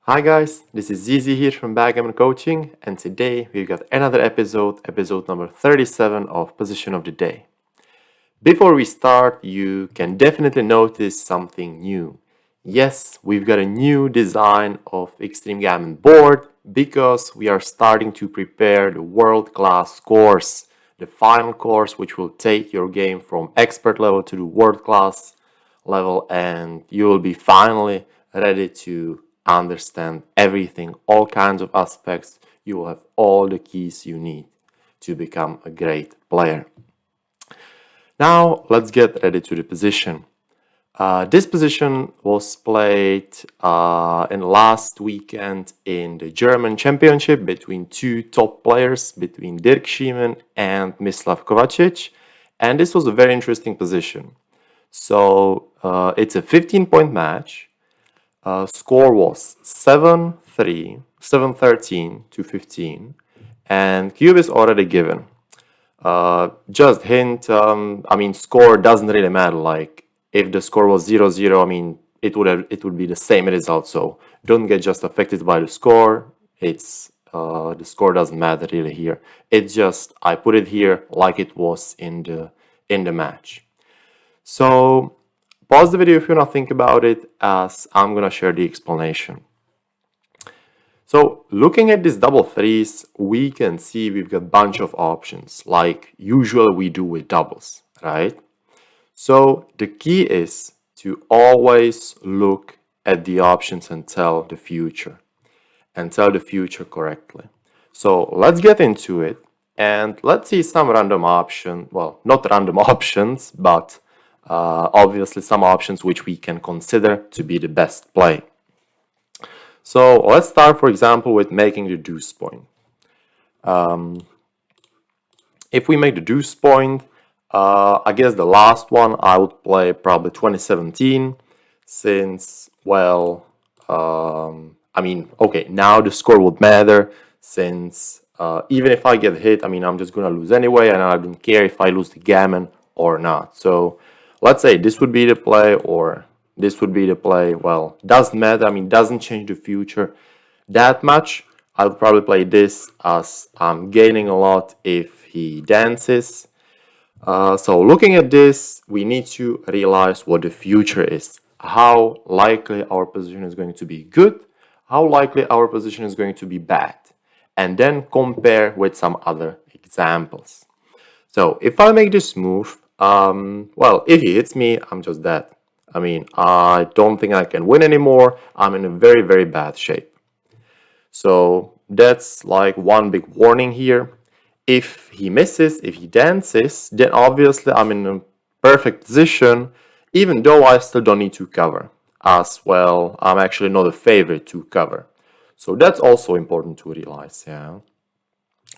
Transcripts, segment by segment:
Hi guys, this is Zizi here from Backgammon Coaching, and today we've got another episode number 37 of Position of the Day. Before we start, you can definitely notice something new. Yes, we've got a new design of Extreme Gammon board because we are starting to prepare the world-class course, the final course which will take your game from expert level to the world-class level, and you will be finally ready to understand everything, all kinds of aspects. You will have all the keys you need to become a great player. Now let's get ready to the position. This position was played in last weekend in the German Championship between two top players, between Dirk Schiemann and Mislav Kovacic, and this was a very interesting position. So it's a 15-point match. Score was 7-3, 7-13 to 15, and cube is already given. Just hint, score doesn't really matter. Like if the score was 0-0, it would be the same result. So don't get just affected by the score. It's the score doesn't matter really here. It's just I put it here like it was in the match. So pause the video if you want to think about it, as I'm gonna share the explanation. So looking at these double threes, we can see we've got a bunch of options, like usually we do with doubles, right? So the key is to always look at the options and tell the future correctly. So let's get into it and let's see some random option. Well, not random options, but obviously some options which we can consider to be the best play. So let's start, for example, with making the deuce point. If we make the deuce point, I guess the last one I would play probably 2017, since, well, okay, now the score would matter, since even if I get hit, I'm just gonna lose anyway, and I don't care if I lose the gammon or not. So let's say this would be the play, or this would be the play. Well, doesn't matter, doesn't change the future that much. I'll probably play this as I'm gaining a lot if he dances. So looking at this, we need to realize what the future is. How likely our position is going to be good, how likely our position is going to be bad, and then compare with some other examples. So if I make this move, well, if he hits me, I'm just dead. I don't think I can win anymore. I'm in a very, very bad shape. So that's like one big warning here. If he misses, if he dances, then obviously I'm in a perfect position, even though I still don't need to cover. As well, I'm actually not a favorite to cover. So that's also important to realize, yeah.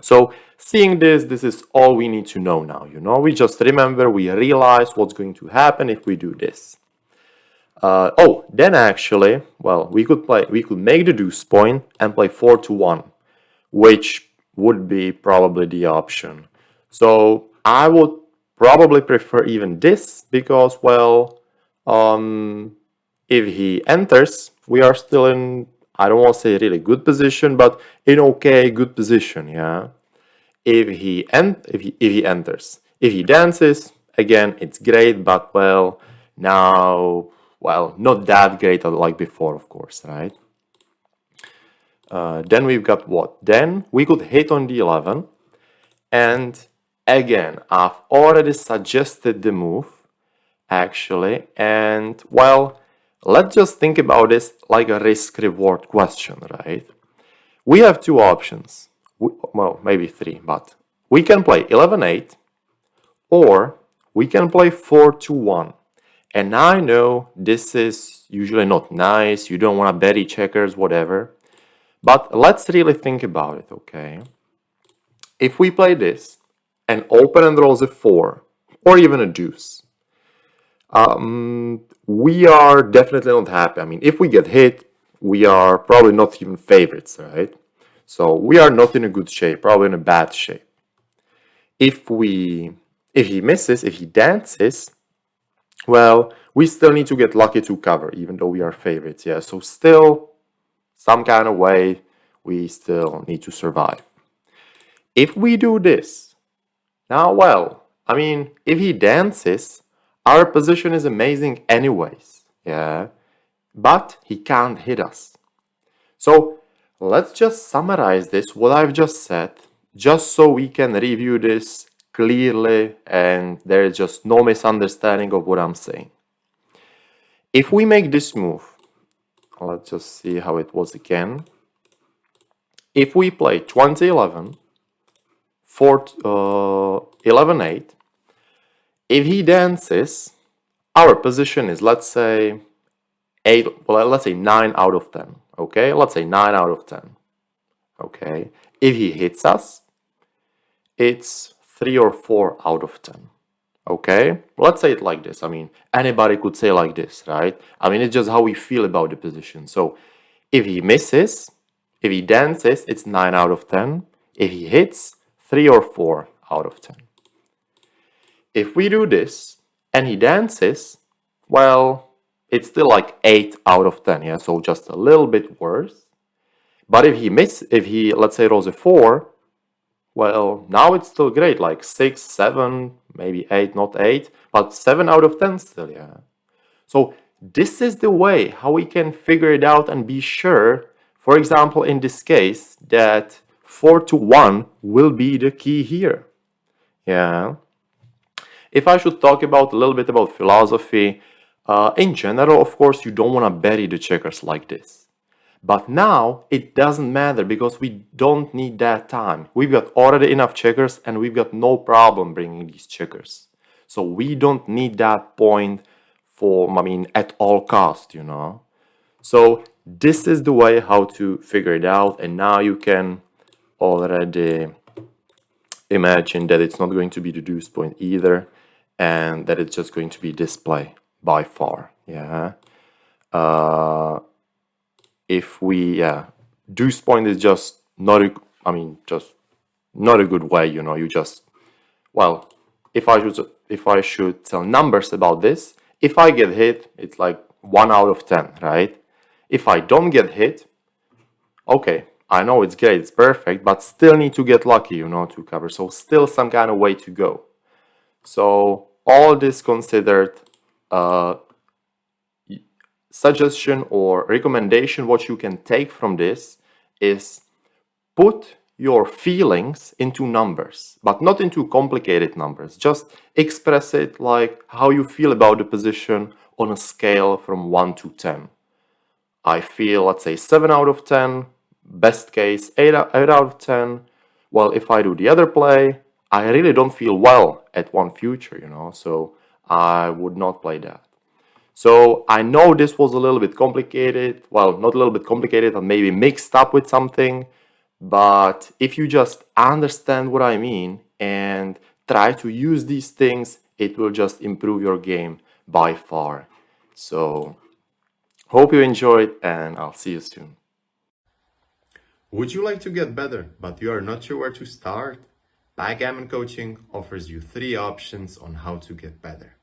So seeing this is all we need to know now, we just remember, we realize what's going to happen if we do this. Then actually, well, we could make the deuce point and play 4-1, which would be probably the option. So I would probably prefer even this because, well, if he enters, we are still in, I don't want to say really good position, but in okay, good position, yeah. If he enters, if he dances, again, it's great, but well, now, well, not that great like before, of course, right? Then we've got what? Then we could hit on the 11. And again, I've already suggested the move, actually. And well, let's just think about this like a risk-reward question, right? We have two options. Well, maybe three, but we can play 11-8 or we can play 4-1. And I know this is usually not nice. You don't want to betty checkers, whatever. But let's really think about it, okay? If we play this and opponent rolls a 4 or even a deuce, we are definitely not happy. If we get hit, we are probably not even favorites, right? So we are not in a good shape, probably in a bad shape. If he misses, if he dances, well, we still need to get lucky to cover, even though we are favorites, yeah. So still some kind of way, we still need to survive. If we do this, now, well, I mean, if he dances, our position is amazing anyways, yeah, but he can't hit us. So let's just summarize this, what I've just said, just so we can review this clearly and there is just no misunderstanding of what I'm saying. If we make this move, let's just see how it was again. If we play 20-11, 11-8, if he dances, our position is, let's say, 9 out of 10. Okay, let's say 9 out of 10. Okay, if he hits us, it's 3 or 4 out of 10. Okay, let's say it like this. I mean, anybody could say like this, right? I mean, it's just how we feel about the position. So if he misses, if he dances, it's 9 out of 10. If he hits, 3 or 4 out of 10. If we do this and he dances, well, it's still like 8 out of 10, yeah, so just a little bit worse. But if he let's say rolls a 4, well, now it's still great, like 6, 7, maybe 8, not 8, but 7 out of 10 still, yeah. So this is the way how we can figure it out and be sure, for example, in this case, that 4-1 will be the key here, yeah. If I should talk about a little bit about philosophy, in general, of course, you don't want to bury the checkers like this. But now it doesn't matter because we don't need that time. We've got already enough checkers and we've got no problem bringing these checkers. So we don't need that point at all cost, you know. So this is the way how to figure it out, and now you can already imagine that it's not going to be the deuce point either, and that it's just going to be this play by far, yeah. If we, deuce point is just not a, just not a good way, you know. You just, well, if I should tell numbers about this, if I get hit, it's like 1 out of 10, right? If I don't get hit, okay, I know it's great, it's perfect, but still need to get lucky, you know, to cover. So still some kind of way to go. So all this considered, suggestion or recommendation, what you can take from this is put your feelings into numbers, but not into complicated numbers. Just express it like how you feel about the position on a scale from 1 to 10. I feel, let's say, 7 out of 10, best case 8 out of 10. Well, if I do the other play, I really don't feel well at one future, you know, so I would not play that. So I know this was a little bit complicated, well, not a little bit complicated, but maybe mixed up with something, but if you just understand what I mean and try to use these things, it will just improve your game by far. So hope you enjoyed, and I'll see you soon. Would you like to get better, but you are not sure where to start? Backgammon Coaching offers you 3 options on how to get better.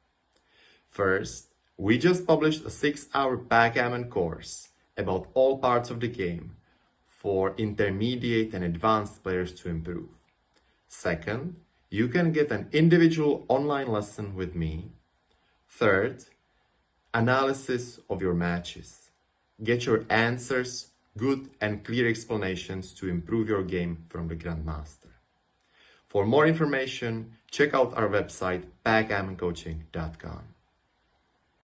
First, we just published a 6-hour backgammon course about all parts of the game for intermediate and advanced players to improve. Second, you can get an individual online lesson with me. Third, analysis of your matches. Get your answers, good and clear explanations to improve your game from the Grandmaster. For more information, check out our website backgammoncoaching.com.